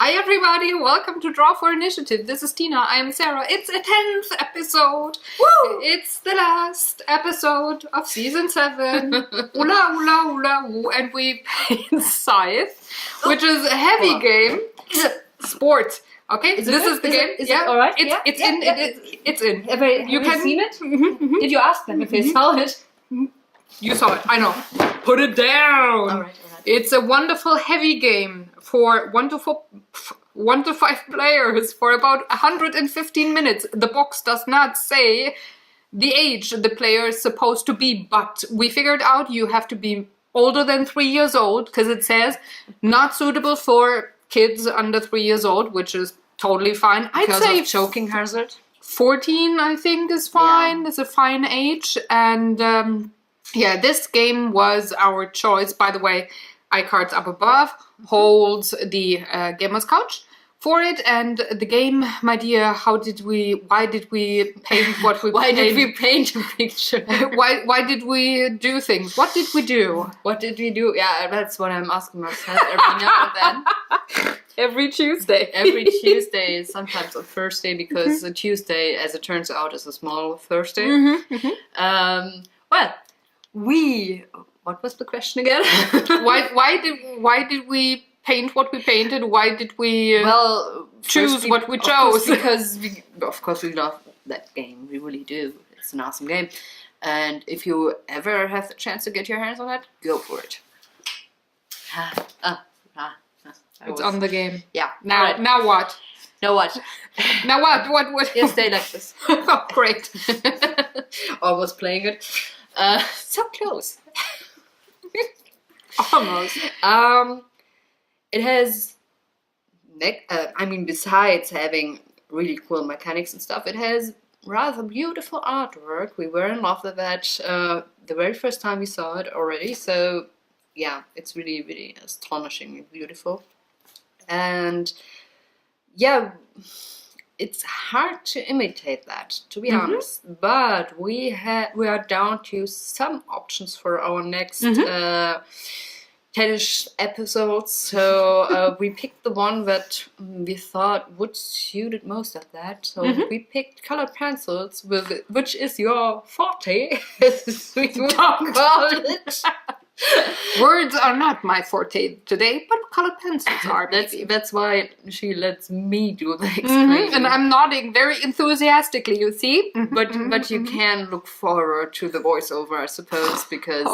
Hi everybody, welcome to Draw for Initiative. This is Tina, I am Sarah. It's a 10th episode. Woo! It's the last episode of season 7. Ula ula ula woo. And we paint Scythe, which is a heavy game. Sport. Okay, this is the game. Is it alright? It's in. Have you seen it? Did you ask them if they saw it? You saw it, I know. Put it down. All right. It's a wonderful heavy game for 1 to 5 players for about 115 minutes. The box does not say the age the player is supposed to be, but we figured out you have to be older than 3 years old because it says not suitable for kids under 3 years old, which is totally fine. Because of choking hazard? 14, I think, is fine. Yeah. It's a fine age. And yeah, this game was our choice. By the way, iCards up above holds the Gamer's Couch for it. And the game, my dear, why did we paint what we Why painted? did we paint a picture? Why did we do things? What did we do? What did we do? Yeah, that's what I'm asking myself every now and then. Every Tuesday. Every Tuesday, sometimes on Thursday, because a Tuesday, as it turns out, is a small Thursday. Well, what was the question again? why did we paint what we painted? Why did we choose what we chose? Because of course we love that game. We really do. It's an awesome game. And if you ever have the chance to get your hands on that, go for it. It's on the game. Yeah. Now, Right. now what? Now what? Now what? What? Yes, stay like this. Oh, great. Almost playing it. So close. Almost. It has, besides having really cool mechanics and stuff, it has rather beautiful artwork. We were in love with that the very first time we saw it already. So yeah, it's really, really astonishingly beautiful. And yeah, it's hard to imitate that, to be honest. But we are down to some options for our next 10-ish episodes. So we picked the one that we thought would suit it most of that. So we picked colored pencils, which is your forte, as we would call it. Words are not my forte today, but colored pencils are. That's why she lets me do the explaining. And I'm nodding very enthusiastically, you see? But you can look forward to the voiceover, I suppose, because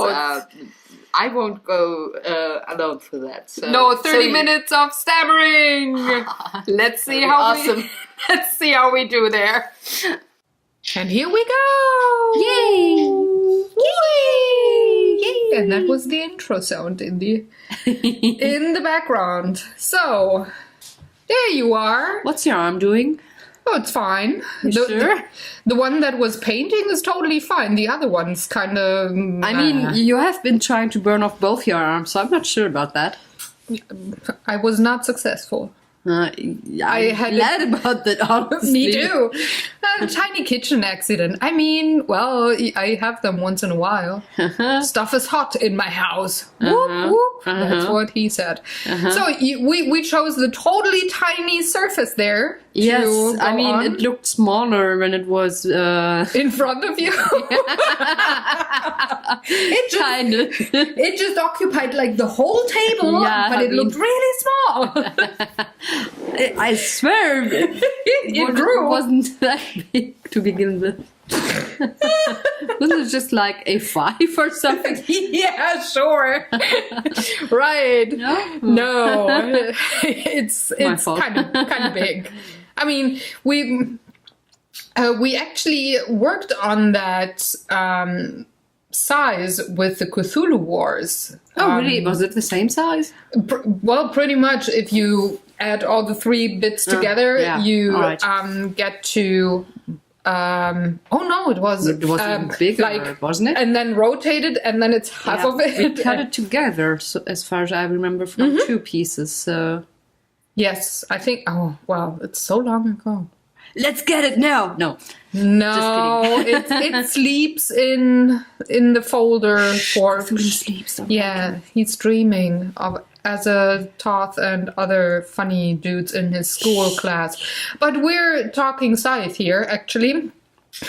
I won't go alone for that. So, no, 30 minutes of stammering. Let's see how let's see how we do there. And here we go! Yay! Yay! And that was the intro sound in the background. So there you are. What's your arm doing? Oh, it's fine. Sure? The one that was painting is totally fine. The other one's kind of... I mean, you have been trying to burn off both your arms, so I'm not sure about that. I was not successful. I had glad about that, honestly. Me too. A tiny kitchen accident. I mean, well, I have them once in a while. Stuff is hot in my house. Whoop, whoop. That's what he said. So we chose the totally tiny surface there. Yes, I mean, it looked smaller when it was in front of you. It just occupied like the whole table, but it looked really small. I swear it grew. Wasn't that big to begin with. Wasn't it just like a 5 or something? Yeah, sure. Right. No. It's kind of big. I mean, we actually worked on that size with the Cthulhu Wars. Oh, really? Was it the same size? Well, pretty much. If you add all the 3 bits together, you get to... oh no, it was bigger, wasn't it? And then rotated, and then it's half of it. We cut it together, so, as far as I remember, from 2 pieces. So yes, I think. Oh wow, it's so long ago. let's get it now. No. No, it sleeps in the folder for... Sleeps. Yeah, he's dreaming of Azathoth and other funny dudes in his school class. But we're talking Scythe here, actually.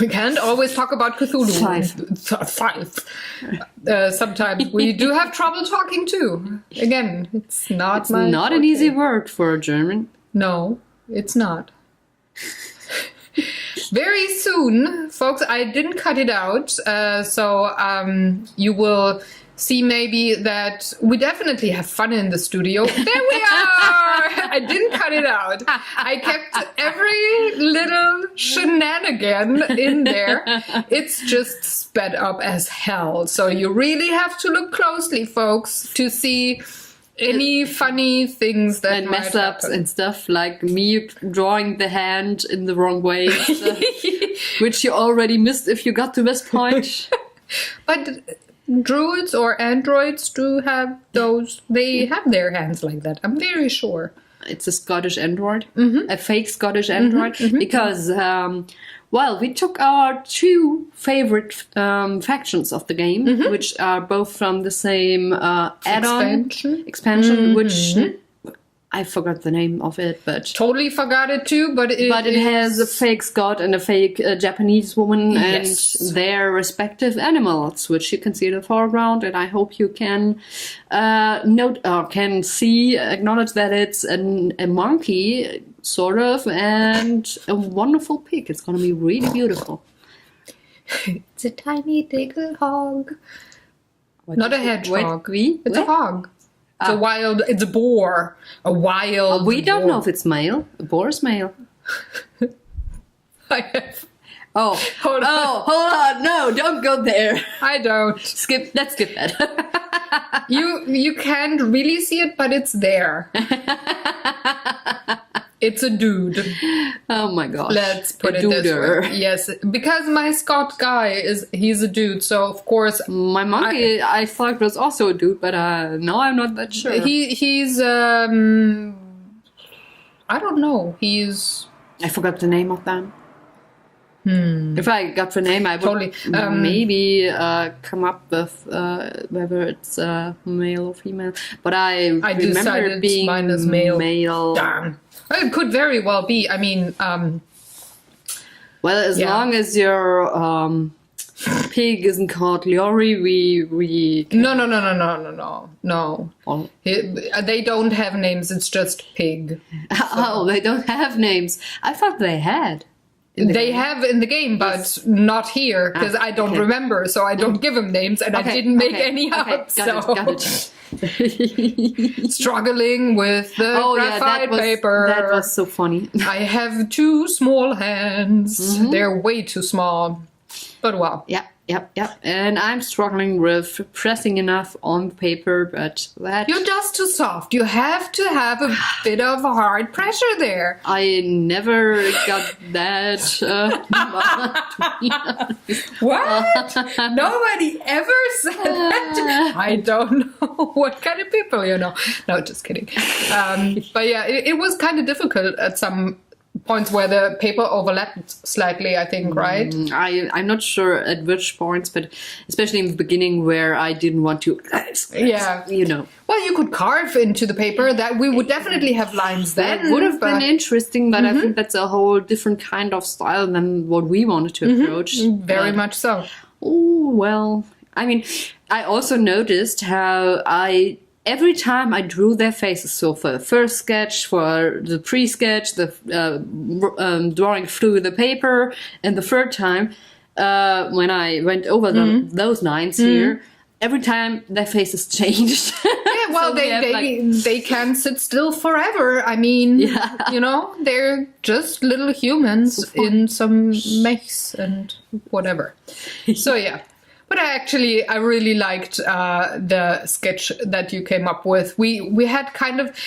We can't always talk about Cthulhu. Scythe. Sometimes we do have trouble talking too. Again, it's not an easy word for a German. No, it's not. Very soon, folks, I didn't cut it out, so you will see maybe that we definitely have fun in the studio. There we are! I didn't cut it out. I kept every little shenanigan in there. It's just sped up as hell. So you really have to look closely, folks, to see any funny things that and mess ups and stuff, like me drawing the hand in the wrong way, which you already missed if you got to this point. But druids or androids do have those. They have their hands like that. I'm very sure. It's a Scottish android, a fake Scottish android, because we took our two favorite factions of the game, which are both from the same add-on expansion, which I forgot the name of it, but totally forgot it too. But it has a fake Scot and a fake Japanese woman and their respective animals, which you can see in the foreground. And I hope you can acknowledge that it's a monkey, sort of, and a wonderful pig. It's going to be really beautiful. It's a tiny little hog. Not a hedgehog. It's a hog. It's a boar. A wild we don't boar. know if it's male. A boar is male. I have. Hold on. No, don't go there. I don't. Let's skip that. You can't really see it, but it's there. It's a dude. Oh my gosh. Let's put it this way. Yes, because my Scott guy he's a dude, so of course my monkey I thought was also a dude, but no, I'm not that sure. He's I don't know. I forgot the name of them. If I got the name, I would totally maybe come up with whether it's male or female. But I remember being mine is male. Damn. It could very well be. I mean, well, as long as your pig isn't called Leori, we No. Oh. They don't have names. It's just pig. Oh, they don't have names. I thought they had. They have in the game, but not here, because I don't remember, so I don't give them names, and I didn't make any up. Got it. Struggling with the graphite paper. That was so funny. I have two small hands. They're way too small, but wow. Yep. And I'm struggling with pressing enough on paper, but that... You're just too soft. You have to have a bit of hard pressure there. I never got that. What? Nobody ever said that. I don't know what kind of people you know. No, just kidding. But yeah, it was kind of difficult at some points where the paper overlapped slightly, I think, right? I'm not sure at which points, but especially in the beginning where I didn't want to, you know. Well, you could carve into the paper. That we would definitely have lines then. That would have been interesting, but I think that's a whole different kind of style than what we wanted to approach. Very much so. Oh, well, I mean, I also noticed how every time I drew their faces, so for the first sketch, for the pre-sketch, the drawing through the paper, and the third time, when I went over those lines here, every time their faces changed. Yeah, well, so they can sit still forever. I mean, you know, they're just little humans in some mechs and whatever. So yeah. But I really liked the sketch that you came up with. We had kind of,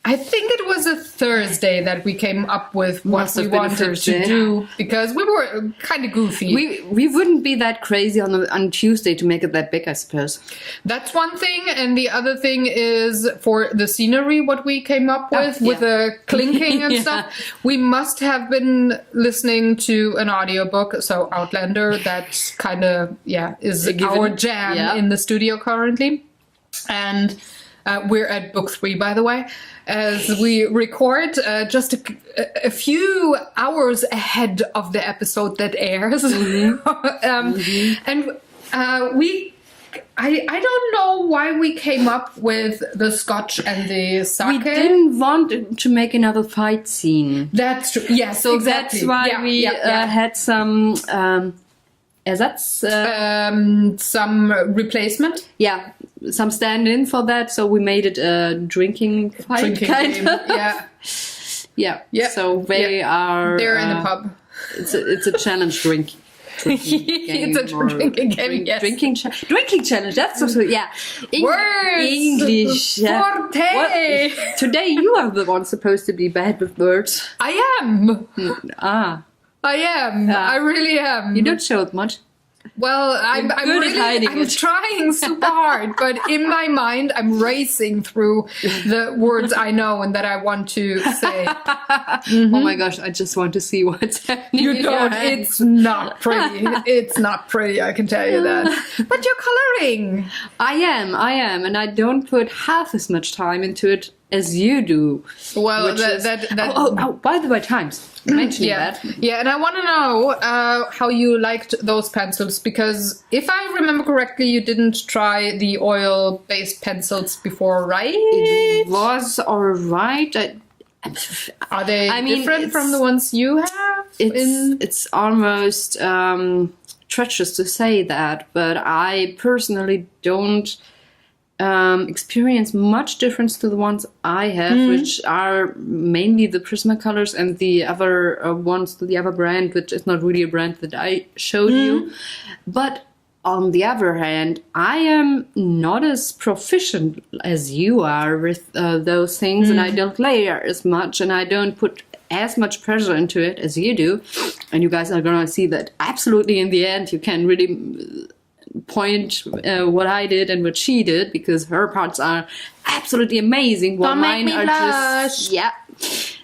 I think it was a Thursday that we came up with what Must we have been a wanted to Thursday. do because we were kind of goofy. We wouldn't be that crazy on Tuesday to make it that big, I suppose. That's one thing, and the other thing is for the scenery, what we came up with the clinking and Yeah. stuff. We must have been listening to an audiobook, so Outlander, that's kind of, is our jam in the studio currently. And we're at book 3, by the way, as we record just a few hours ahead of the episode that airs. And I don't know why we came up with the scotch and the sake. We didn't want to make another fight scene. That's true. Yes, So exactly. that's why we had some ersatz. Some replacement. Yeah, some stand-in for that. So we made it a drinking fight kind game. of. Yeah. Yeah. So they are. They're in the pub. It's a challenge drink. It's a drinking game. Yes. Drinking challenge. That's also Words. English. Forte. Today you are the one supposed to be bad with words. I am. I am. Yeah. I really am. You don't show it much. Well, I'm good at really, hiding I'm it. trying super hard, but in my mind, I'm racing through the words I know and that I want to say. Oh my gosh, I just want to see what's happening. You in your don't. hand. It's not pretty. It's not pretty, I can tell you that. But you're coloring. I am, and I don't put half as much time into it as you do. Well, which is- that Oh, by the way, times. Mentioning that. Yeah, and I want to know how you liked those pencils, because if I remember correctly, you didn't try the oil-based pencils before, right? It was alright. Are they I mean, different from the ones you have? It's almost treacherous to say that, but I personally don't experience much difference to the ones I have, which are mainly the Prismacolors and the other ones to the other brand, which is not really a brand that I showed you. But on the other hand, I am not as proficient as you are with those things, and I don't layer as much, and I don't put as much pressure into it as you do. And you guys are gonna see that absolutely in the end you can really point what I did and what she did, because her parts are absolutely amazing while mine are just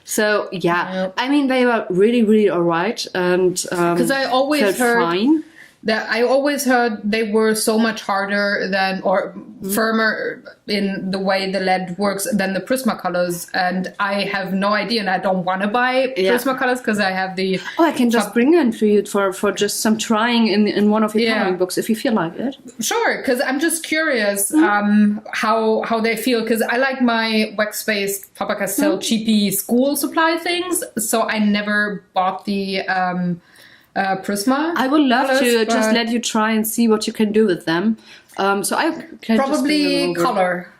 so I mean, they were really alright, and Because I always felt heard fine. that I always heard they were so much harder than, or firmer in the way the lead works than the Prismacolors, and I have no idea, and I don't want to buy Prismacolors because I have the. Oh, I can just bring them to you for just some trying in one of your coloring books if you feel like it. Sure, because I'm just curious how they feel, because I like my wax-based Faber-Castell cheapy school supply things, so I never bought the Prisma. I would love colors, to just but let you try and see what you can do with them. So I can probably just bring them over. color.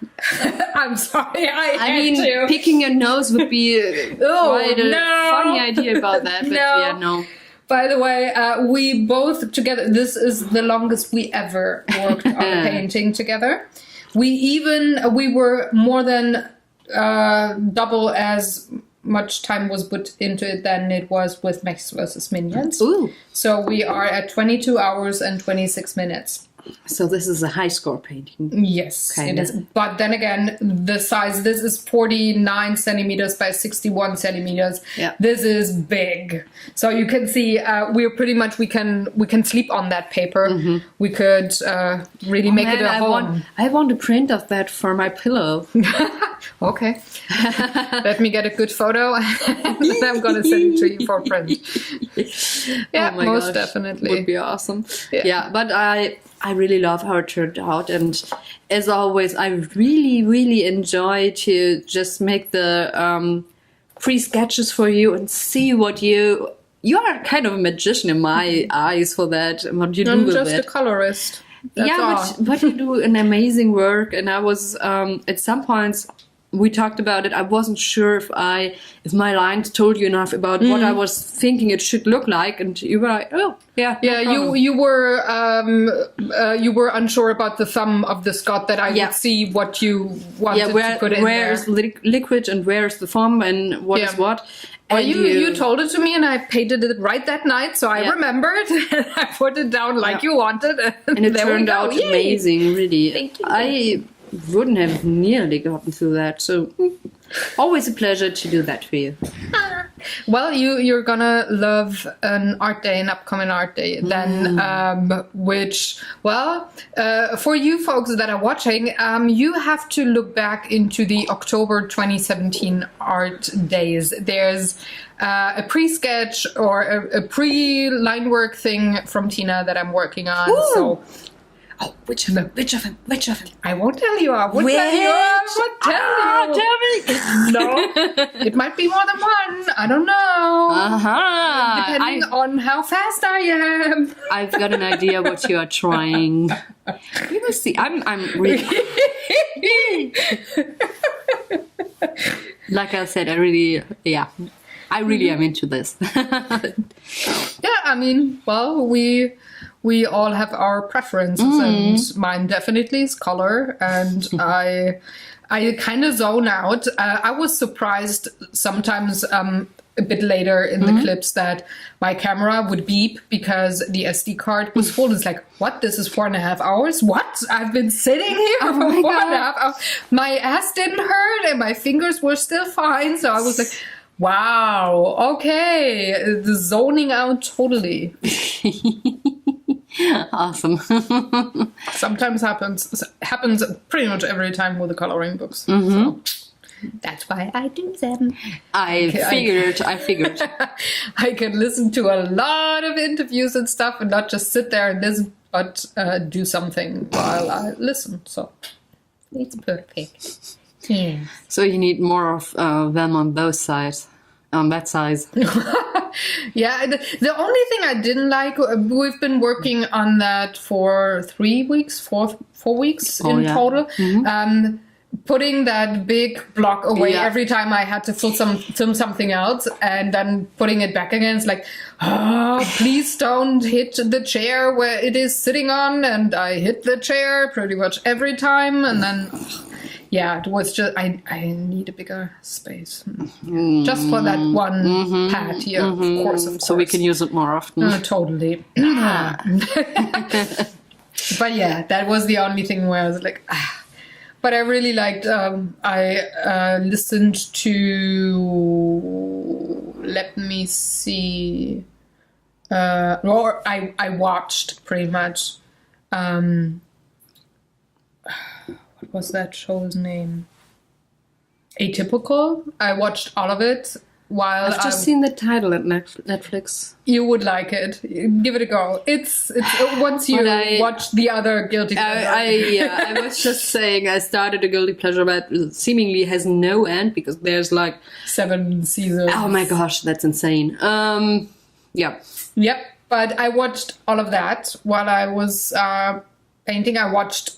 I'm sorry, I mean, had to. picking your nose would be quite a funny idea about that, but no. By the way, we both together, this is the longest we ever worked on a painting together. We were more than double as much time was put into it than it was with Mechs vs. Minions. Ooh. So we are at 22 hours and 26 minutes. So this is a high score painting. Yes, it is. But then again, the size, this is 49 centimeters by 61 centimeters. Yeah. This is big. So you can see we're pretty much, we can sleep on that paper. We could really make it a home. I want a print of that for my pillow. Okay. Let me get a good photo and then I'm going to send it to you for print. Yeah, Oh my most gosh, definitely. Would be awesome. Yeah. Yeah, but I really love how it turned out, and as always, I really enjoy to just make the pre-sketches for you and see what you are kind of a magician in my eyes for that, and what you do I'm with just it. a colorist. That's all. But you do an amazing work, and I was at some points we talked about it, I wasn't sure if my lines told you enough about what I was thinking it should look like, and you were like, oh, yeah. Yeah, no you were unsure about the thumb of the Scott, that I would see what you wanted to put in there. Where's liquid and where's the thumb and what is what. Well, And you told it to me, and I painted it right that night, so I remembered, and I put it down like you wanted, and it there we turned go. out Yay. amazing, really. Thank you. I wouldn't have nearly gotten through that, so always a pleasure to do that for you. Well, you're gonna love an upcoming art day then, which, well, for you folks that are watching, you have to look back into the October 2017 art days. There's a pre-sketch or a pre-line work thing from Tina that I'm working on. Ooh. So. Oh, which of them? I won't tell you. I won't tell you. I won't tell you. Tell me. No, it might be more than one. I don't know. Depending on how fast I am. I've got an idea what you are trying. We will see. I'm really. Like I said, I really am into this. Yeah, I mean, well, we all have our preferences, and mine definitely is color, and I kind of zone out. I was surprised sometimes a bit later in the clips that my camera would beep because the SD card was full. It's like, what? This is 4.5 hours? What? I've been sitting here for 4.5 hours. My ass didn't hurt and my fingers were still fine. So I was like, wow, okay. The zoning out totally. Awesome. Sometimes happens pretty much every time with the coloring books. So that's why I do them. I figured. I can listen to a lot of interviews and stuff and not just sit there and listen, but do something while I listen. So it's perfect. Yeah. So you need more of them on both sides, on that size. Yeah, the only thing I didn't like, we've been working on that for 4 weeks in total. Putting that big block away every time I had to film something else, and then putting it back again. It's like, oh, please don't hit the chair where it is sitting on. And I hit the chair pretty much every time, and then... Yeah, it was just, I need a bigger space. Just for that one pad here, of course. So we can use it more often. Totally. But yeah, that was the only thing where I was like, But I really liked, I listened to, let me see, or I watched pretty much, what was that show's name? Atypical. I watched all of it while I've just seen the title at Netflix. You would like it. Give it a go. It's once you watch the other guilty pleasure. I was just saying I started a guilty pleasure that seemingly has no end because there's like 7 seasons. Oh my gosh, that's insane. Yeah. Yep. But I watched all of that while I was painting. I watched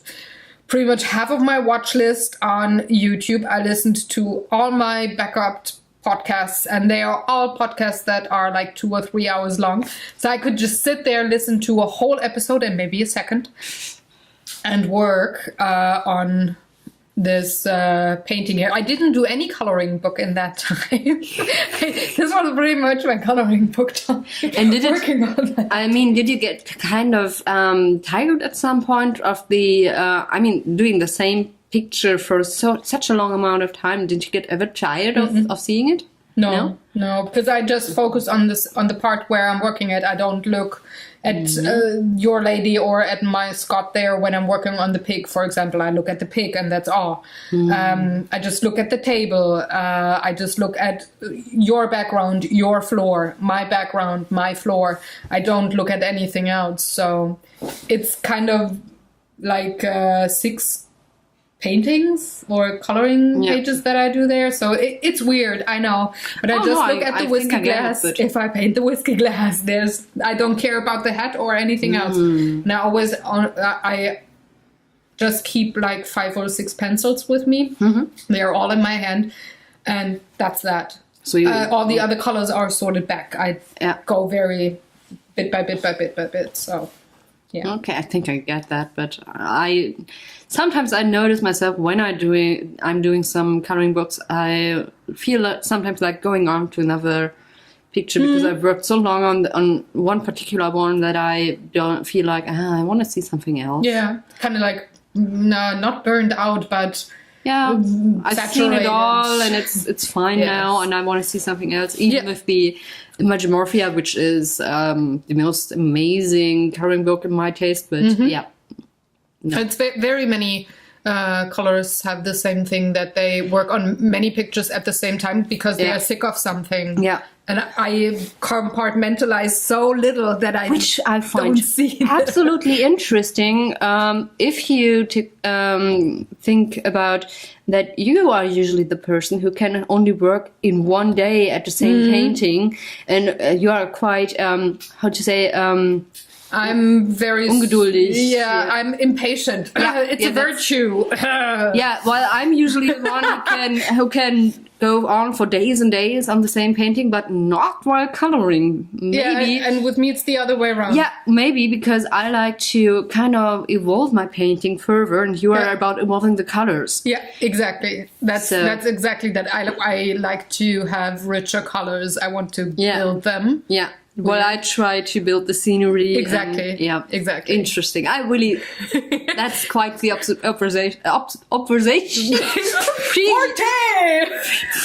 pretty much half of my watch list on YouTube. I listened to all my backup podcasts, and they are all podcasts that are like 2 or 3 hours long. So I could just sit there, listen to a whole episode and maybe a second, and work on this painting here. I didn't do any coloring book in that time. This was pretty much my coloring book time. And did working on that. I mean, did you get kind of tired at some point of the? Doing the same picture for such a long amount of time? Did you get ever tired of seeing it? No, because I just focus on the part where I'm working at. I don't look at your lady or at my Scott there when I'm working on the pig, for example. I look at the pig and that's all. I just look at the table. I just look at your background, your floor, my background, my floor. I don't look at anything else. So it's kind of like 6 paintings or coloring pages that I do there. So it's weird, I know. But I look at the whiskey glass. If I paint the whiskey glass, I don't care about the hat or anything else. And I always, just keep like 5 or 6 pencils with me. They're all in my hand, and that's that. So you, all the other colors are sorted back. I go very bit by bit by bit by bit. So yeah. Okay, I think I get that, but I sometimes I notice myself when I'm doing some coloring books, I feel like sometimes like going on to another picture because I've worked so long on one particular one that I don't feel like I want to see something else. Yeah, kind of like not burned out, but I've seen it all saturated. and it's fine Yes. now, and I want to see something else. Even with the Magimorphia, which is the most amazing coloring book in my taste, but No. It's very many colors have the same thing, that they work on many pictures at the same time because they are sick of something. Yeah. And I compartmentalize so little that I Which I don't find see. absolutely interesting. If you think about that, you are usually the person who can only work in one day at the same painting, and you are quite I'm very ungeduldig. Yeah, I'm impatient. It's a virtue. Well, I'm usually the one who can go on for days and days on the same painting, but not while coloring. Maybe. And with me it's the other way around. Yeah, maybe because I like to kind of evolve my painting further, and you are about evolving the colors. Yeah, exactly. That's exactly that. I like to have richer colors. I want to build them. Yeah. Well, I try to build the scenery. Exactly. And, exactly. Interesting. I really. That's quite the observation.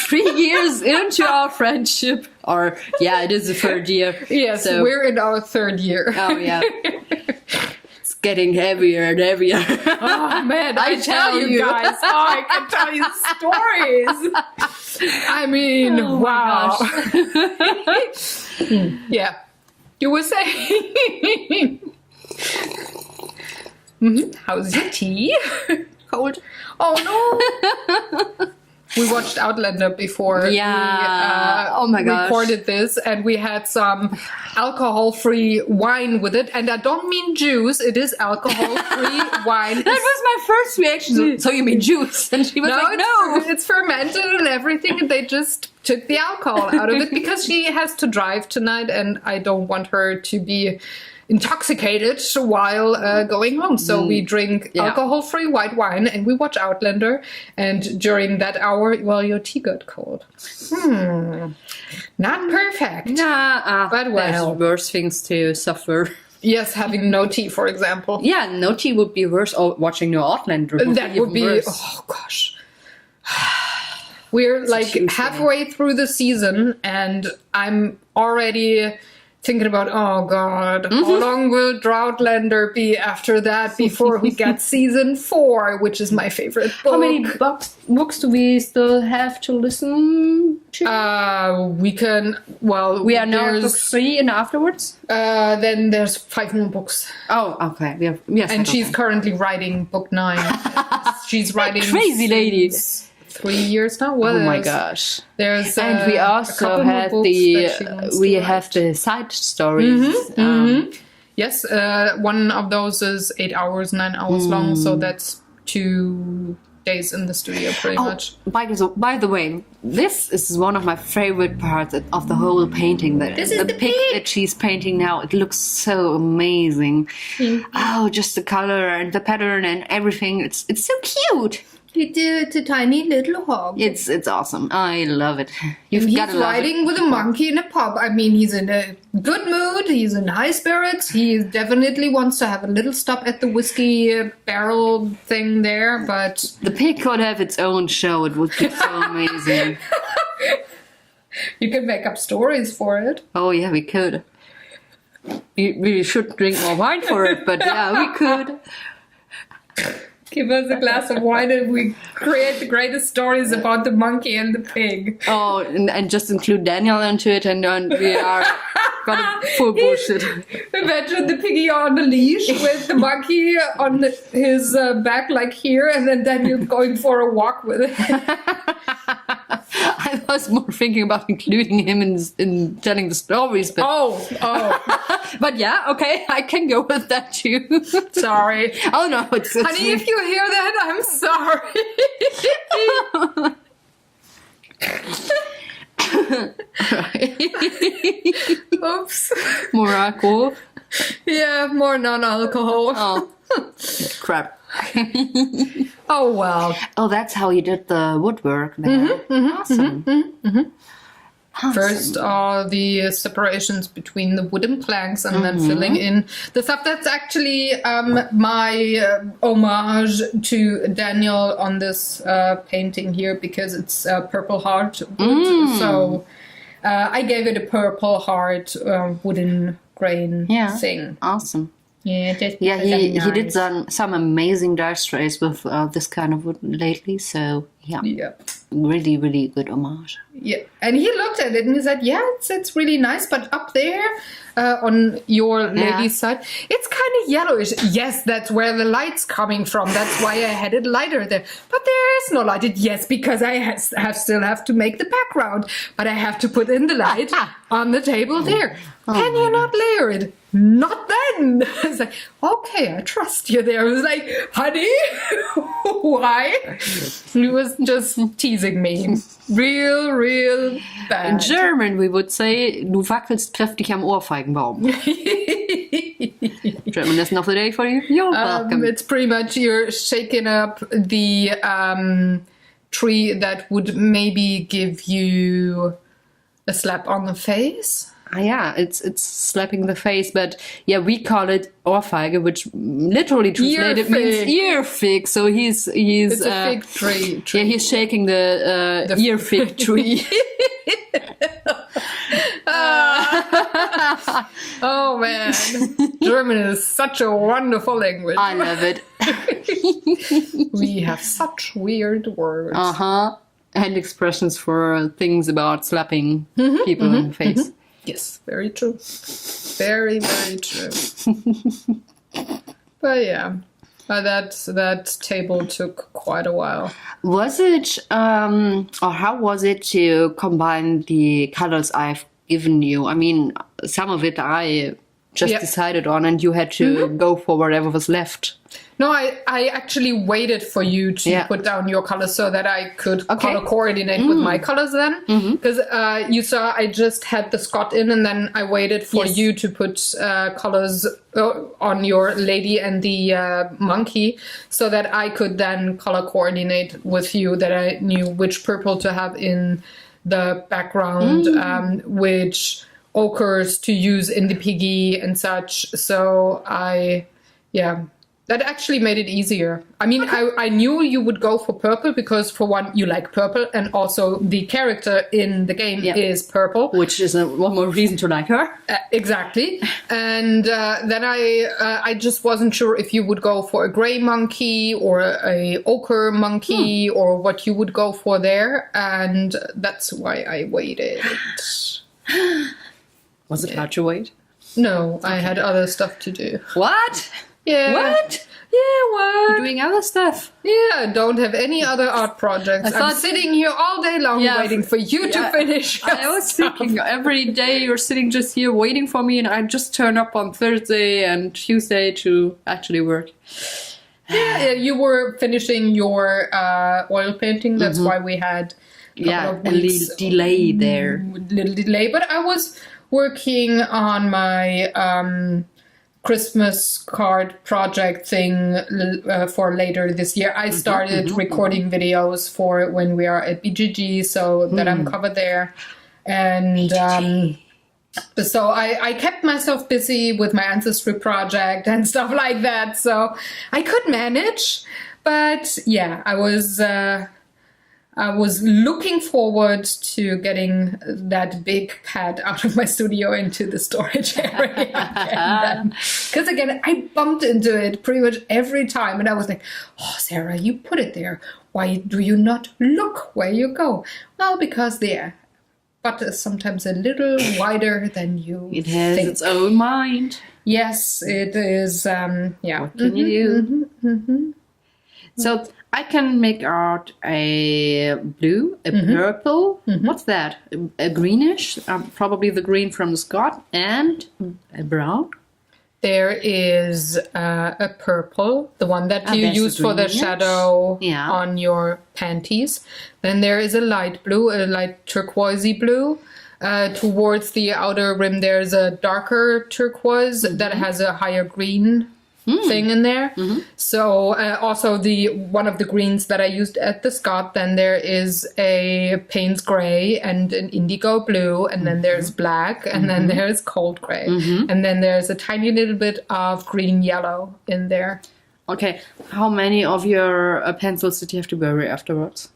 3 years into our friendship, or it is the 3rd year. Yes, so, we're in our 3rd year. Oh yeah. It's getting heavier and heavier. Oh man, I tell you guys, I can tell you stories. I mean, wow. Yeah, you were saying. How's your tea? Cold. Oh no. We watched Outlander before we recorded this, and we had some alcohol-free wine with it. And I don't mean juice; it is alcohol-free wine. That was my first reaction. So you mean juice? And she was like, "No, it's fermented and everything." And they just took the alcohol out of it because she has to drive tonight, and I don't want her to be intoxicated while going home. So we drink alcohol-free white wine and we watch Outlander. And during that hour, your tea got cold. Not perfect. But well, there's worse things to suffer. Yes, having no tea, for example. Yeah, no tea would be worse. Or watching no Outlander would be worse. Oh gosh. We're like halfway through the season and I'm already thinking about, oh God, how long will Droughtlander be after that before we get season 4, which is my favorite book. How many books do we still have to listen to? We are now at book 3 and afterwards? Then there's 5 more books. Oh, okay. And she's currently writing book 9. She's writing... Crazy lady. 3 years now. Oh my gosh! There's and we also had the side stories. Yes, one of those is 8 hours, 9 hours long. So that's 2 days in the studio, pretty much. By the way, this is one of my favorite parts of the whole painting. This is the pic that she's painting now. It looks so amazing. Oh, just the color and the pattern and everything. It's so cute. It's a tiny little hog. It's awesome. I love it. He's riding with a monkey in a pub. I mean, he's in a good mood. He's in high spirits. He definitely wants to have a little stop at the whiskey barrel thing there, but... The pig could have its own show. It would be so amazing. You could make up stories for it. Oh, yeah, we could. We should drink more wine for it, but yeah, we could. Give us a glass of wine and we create the greatest stories about the monkey and the pig. Oh, and just include Daniel into it and we are got full bullshit. Imagine the piggy on a leash with the monkey on his back like here and then Daniel going for a walk with it. I was more thinking about including him in telling the stories. But but yeah, okay, I can go with that too. Sorry. Oh no, it's Honey, if you hear that, I'm sorry. Oops. more alcohol. Yeah, more non-alcohol. Oh, crap. Oh, well. Oh, that's how you did the woodwork there. Awesome. Awesome. First are the separations between the wooden planks and then filling in the stuff. That's actually my homage to Daniel on this painting here, because it's purple heart wood. So I gave it a purple heart wooden grain thing. Awesome. Yeah, he did some amazing dice trays with this kind of wood lately. So yeah, really, really good homage. Yeah, and he looked at it and he said, "Yeah, it's really nice, but up there on your lady's side, it's kind of yellowish." Yes, that's where the light's coming from. That's why I had it lighter there. But there is no light. Yes, because I still have to make the background, but I have to put in the light on the table there. Can you not layer it? Not then. It's like, okay, I trust you there. I was like, honey, why? He was just teasing me. Real bad. In German, we would say, du wackelst kräftig am Ohrfeigenbaum. German lesson of the day for you. You're welcome. It's pretty much you're shaking up the tree that would maybe give you a slap on the face. Yeah, it's slapping the face, but yeah, we call it Ohrfeige, which literally translated means ear fig. So he's it's a fig tree. Yeah, he's shaking the ear fig tree. Oh man, German is such a wonderful language. I love it. We have such weird words. And expressions for things about slapping people in the face. Yes, very true. Very, very true. But yeah, that table took quite a while. Was it, or how was it to combine the colors I've given you? I mean, some of it I just decided on, and you had to go for whatever was left. No, I actually waited for you to put down your colors so that I could color coordinate with my colors then. Because you saw I just had the Scott in, and then I waited for you to put colors on your lady and the monkey so that I could then color coordinate with you, that I knew which purple to have in the background, which ochres to use in the piggy and such. So that actually made it easier. I mean, I knew you would go for purple because, for one, you like purple, and also the character in the game is purple. Which is one more reason to like her. Exactly. And then I just wasn't sure if you would go for a gray monkey or a ochre monkey or what you would go for there. And that's why I waited. Was it hard to wait? No, I had other stuff to do. What? Yeah. What? Yeah, what? You're doing other stuff. Yeah, I don't have any other art projects. I'm sitting here all day long waiting for you to finish. I was thinking every day you're sitting just here waiting for me, and I just turn up on Thursday and Tuesday to actually work. Yeah, you were finishing your oil painting. That's why we had a couple of weeks, little delay there. Little delay, but I was working on my Christmas card project thing for later this year. I started recording videos for when we are at BGG, so that I'm covered there. And so I kept myself busy with my Ancestry project and stuff like that, so I could manage. But yeah, I was looking forward to getting that big pad out of my studio into the storage area. Because again, I bumped into it pretty much every time. And I was like, oh, Sarah, you put it there. Why do you not look where you go? Well, because the butt is sometimes a little wider than you It has think. its own mind. Yes, it is. What can you do? So I can make out a blue, a purple. What's that? A greenish, probably the green from the Scott, and a brown. There is a purple, the one that you there's the use for the greenish. shadow Yeah. on your panties. Then there is a light blue, a light turquoisey blue. Towards the outer rim, there's a darker turquoise that has a higher green thing in there. So also one of the greens that I used at the Scott. Then there is a Payne's gray and an indigo blue, and then there's black, and then there's cold gray, and then there's a tiny little bit of green yellow in there. Okay, how many of your pencils did you have to bury afterwards?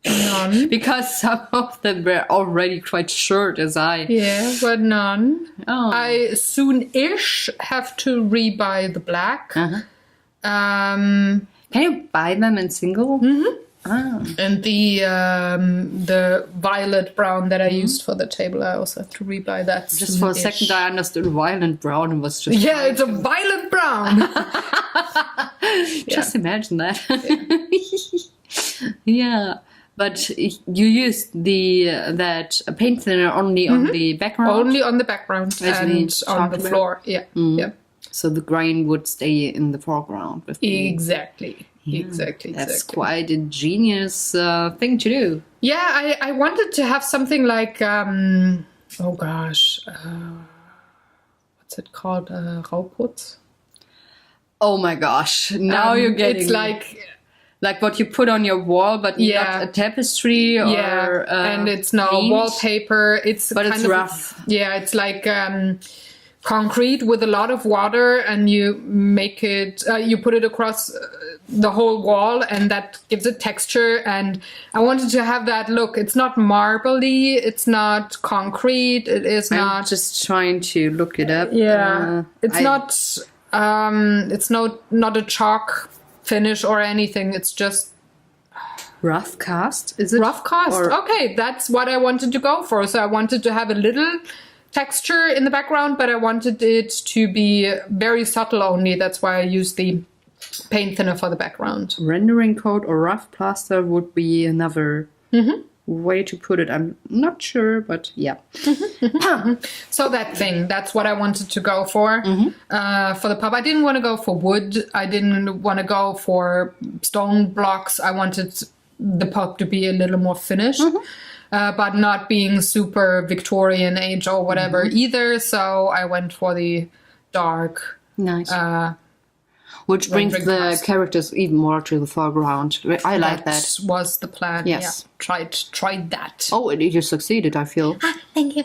None. Because some of them were already quite short as I. Yeah, but none. Oh. I soon-ish have to rebuy the black. Can you buy them in single? And the violet brown that I used for the table, I also have to rebuy that. Just for a second, I understood violent brown was just. Yeah, it's a violet brown. Just imagine that. Yeah. But you used that paint thinner only on the background? Only on the background and we on talked the about. floor. Yeah, yeah. So the grain would stay in the foreground. With the, Exactly. Exactly. That's exactly. quite a genius thing to do. Yeah, I wanted to have something like, oh gosh, what's it called? Rauputz? Oh my gosh. Now you're getting... It's like what you put on your wall, but Yeah. not a tapestry or and it's no paint. wallpaper. But it's rough. Yeah, it's like concrete with a lot of water, and you make it. You put it across the whole wall, and that gives it texture. And I wanted to have that look. It's not marbly. It's not concrete. It is I'm not. just trying to look it up. Yeah, it's I- not. It's not a chalk finish or anything. It's just Rough cast, is it? rough cast. Or- Okay, that's what I wanted to go for. So I wanted to have a little texture in the background, but I wanted it to be very subtle only. That's why I used the paint thinner for the background. Rendering coat or rough plaster would be another way to put it. I'm not sure, but yeah. So that's what I wanted to go for the pub. I didn't want to go for wood. I didn't want to go for stone blocks. I wanted the pub to be a little more finished, but not being super Victorian age or whatever either. So I went for the dark. Nice. Which brings rendering the cast. characters even more to the foreground. I like that. was the plan. Yes. Yeah. Tried that. Oh, you succeeded, I feel. Thank you.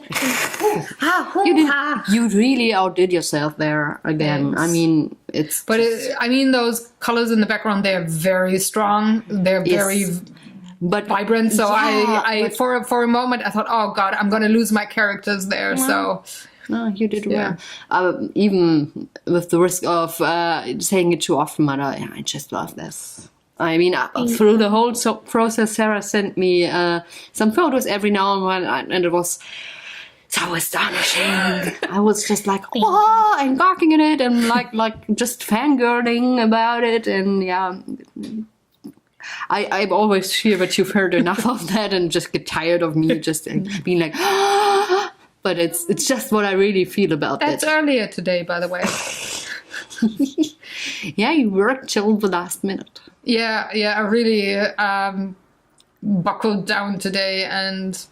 You really outdid yourself there again. Thanks. I mean, it's... But those colors in the background, they're very strong. They're very but vibrant. So Yeah, I but- for a moment, I thought, oh God, I'm going to lose my characters there. So No, you did well. Even with the risk of saying it too often, but I just love this. I mean, through the whole process, Sarah sent me some photos every now and then, and it was so astonishing. I was just like, oh, and barking at it, and like just fangirling about it, and yeah. I'm always sure that you've heard enough of that and just get tired of me just being like, but it's just what I really feel about that's it. earlier today, by the way. Yeah, you worked till the last minute. Yeah, I really buckled down today and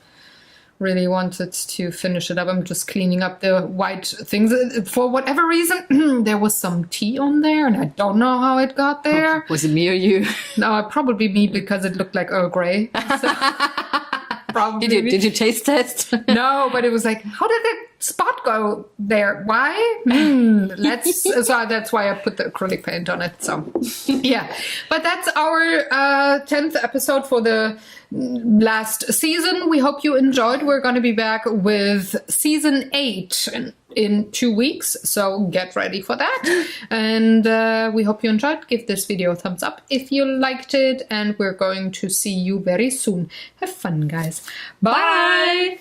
really wanted to finish it up. I'm just cleaning up the white things. For whatever reason, there was some tea on there, and I don't know how it got there. Was it me or you? No, probably me, because it looked like Earl Grey. So, probably me. Did you taste test? No, but it was like, how did that spot go there? Why? So that's why I put the acrylic paint on it. So yeah, but that's our 10th episode for the last season. We hope you enjoyed. We're going to be back with season 8 in 2 weeks, so get ready for that. And we hope you enjoyed. Give this video a thumbs up if you liked it, and we're going to see you very soon. Have fun, guys. Bye.